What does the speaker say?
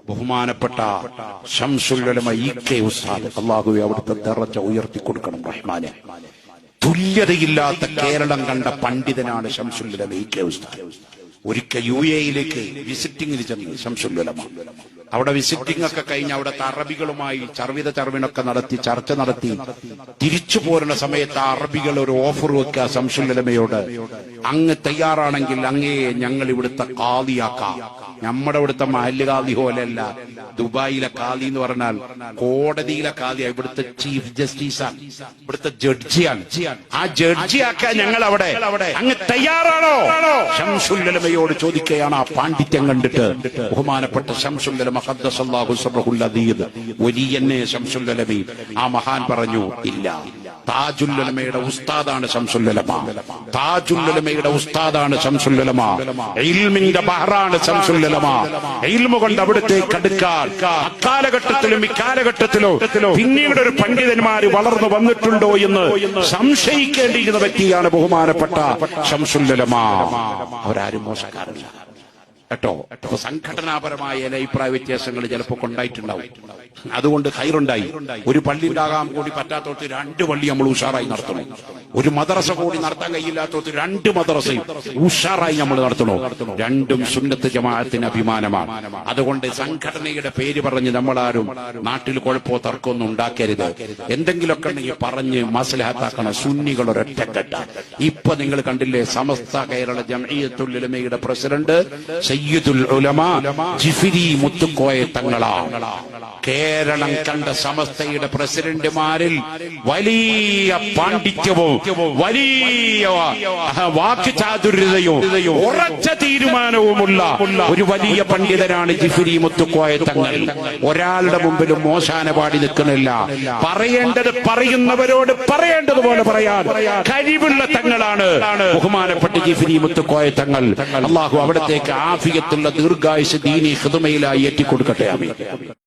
ബഹുമാനപ്പെട്ട ശംസുൽ ഉലമ ഇ.കെ. ഉസ്താദ്, അല്ലാഹുവേ അവിടുത്തെ ദറജ ഉയർത്തി കൊടുക്കണം റഹ്മാനെ. തുല്യതയില്ലാത്ത കേരളം കണ്ട പണ്ഡിതനാണ് ശംസുൽ ഉലമ ഇ.കെ. ഉസ്താദ്. ഒരിക്കൽ UAE-യിലേക്ക് വിസിറ്റിംഗിന് ചെന്നു ശംസുൽ ഉലമ. അവിടെ വിസിറ്റിംഗ് ഒക്കെ കഴിഞ്ഞ് അവിടുത്തെ അറബികളുമായി ചർവിണൊക്കെ നടത്തി ചർച്ച നടത്തി തിരിച്ചു പോരുന്ന സമയത്ത് അറബികൾ ഒരു ഓഫർ വെക്കുക ശംസുൽ ഉലമയോട്, അങ്ങ് തയ്യാറാണെങ്കിൽ അങ്ങേ ഞങ്ങൾ ഇവിടുത്തെ ഖാദിയാക്കാം. നമ്മുടെ ഇവിടുത്തെ മഹല്ല് ഖാദി പോലെയല്ല, ദുബായിലെ ഖാദി എന്ന് പറഞ്ഞാൽ കോടതിയിലെ ഖാദിയാ, ഇവിടുത്തെ ചീഫ് ജസ്റ്റിസാണ്, ഇവിടുത്തെ ജഡ്ജിയാണ്. ആ ജഡ്ജിയാക്കാൻ ഞങ്ങൾ അവിടെ, അങ്ങ് തയ്യാറാണോ? ശംസുൽ ഉലമയോട് ചോദിക്കുകയാണ്. ആ പാണ്ഡിത്യം കണ്ടിട്ട് ബഹുമാനപ്പെട്ട ശംസുൽ ഉലമ ഖദ്ദസല്ലാഹു സിർറഹുൽ അദീദ് വലിയന്നെ ശംസുൽ ഉലമി, ആ മഹാൻ പറഞ്ഞു, ഇല്ല, താജുൽ ഉലമയുടെ ഉസ്താദാണ് ശംസുൽ ഉലമ, താജുൽ ഉലമയുടെ ഉസ്താദാണ് ശംസുൽ ഉലമ, ഇൽമിന്റെ ബഹറാണ് ശംസുൽ ഉലമ. ഇൽമു കൊണ്ട് അവിടത്തേക്ക് അടുക്കാൻ അക്കാലഘട്ടത്തിലും ഇക്കാലഘട്ടത്തിലോ പിന്നീട് ഒരു പണ്ഡിതന്മാര് വളർന്നു വന്നിട്ടുണ്ടോ എന്ന് സംശയിക്കേണ്ടിയിരുന്ന വ്യക്തിയാണ് ബഹുമാനപ്പെട്ട ശംസുൽ ഉലമ. അവരാരും മോശക്കാരല്ല കേട്ടോ. സംഘടനാപരമായ ചില അഭിപ്രായ വ്യത്യാസങ്ങൾ ചിലപ്പോൾ ഉണ്ടായിട്ടുണ്ടാവും. അതുകൊണ്ട് ഖൈറുണ്ടായി. ഒരു പള്ളി ഉണ്ടാകാൻ കൂടി പറ്റാത്തോട്ട് 2 പള്ളി നമ്മൾ ഉഷാറായി നടത്തണം. ഒരു മദ്രസ കൂടി നടത്താൻ കഴിയില്ലാത്തോട്ട് 2 മദ്രസയും ഉഷാറായി നമ്മൾ നടത്തണോ. രണ്ടും സുന്നത്ത് ജമാഅത്തിന് അഭിമാനമാണ്. അതുകൊണ്ട് സംഘടനയുടെ പേര് പറഞ്ഞ് നമ്മളാരും നാട്ടിൽ കുഴപ്പമോ തർക്കമൊന്നും ഉണ്ടാക്കരുത്. എന്തെങ്കിലുമൊക്കെ ഉണ്ടെങ്കിൽ പറഞ്ഞ് മസ്ലഹത്താക്കണം. സുന്നികൾ ഒരൊറ്റക്കെട്ട. ഇപ്പൊ നിങ്ങൾ കണ്ടില്ലേ, സമസ്ത കേരള ജംഇയ്യത്തുൽ ഉലമയുടെ പ്രസിഡന്റ് സയ്യിദുൽ ഉലമ ജിഫ്രി മുത്തുക്കോയ തങ്ങളാണ്. കേരളം കണ്ട സമസ്തയുടെ പ്രസിഡന്റുമാരിൽ വലിയ പാണ്ഡിത്യവും വലിയ വാക്ചാതുര്യതയും ഉറച്ച തീരുമാനവുമുള്ള ഒരു വലിയ പണ്ഡിതനാണ് ജിഫ്രി മുത്തുക്കോയ തങ്ങൾ. ഒരാളുടെ മുമ്പിലും മോശാന പാടി നിൽക്കുന്നില്ല. പറയേണ്ടത് പറയുന്നവരോട് പറയേണ്ടതുപോലെ പറയാൻ കഴിവുള്ള തങ്ങളാണ് ബഹുമാനപ്പെട്ട ജിഫ്രി മുത്തുക്കോയ തങ്ങൾ. അല്ലാഹു അവിടത്തേക്ക് ആഫിയത്തുള്ള ദീർഘായുസ് ദീനി ഖിദ്മയിലായി ഏറ്റിക്കൊടുക്കട്ടെ. ആമീൻ.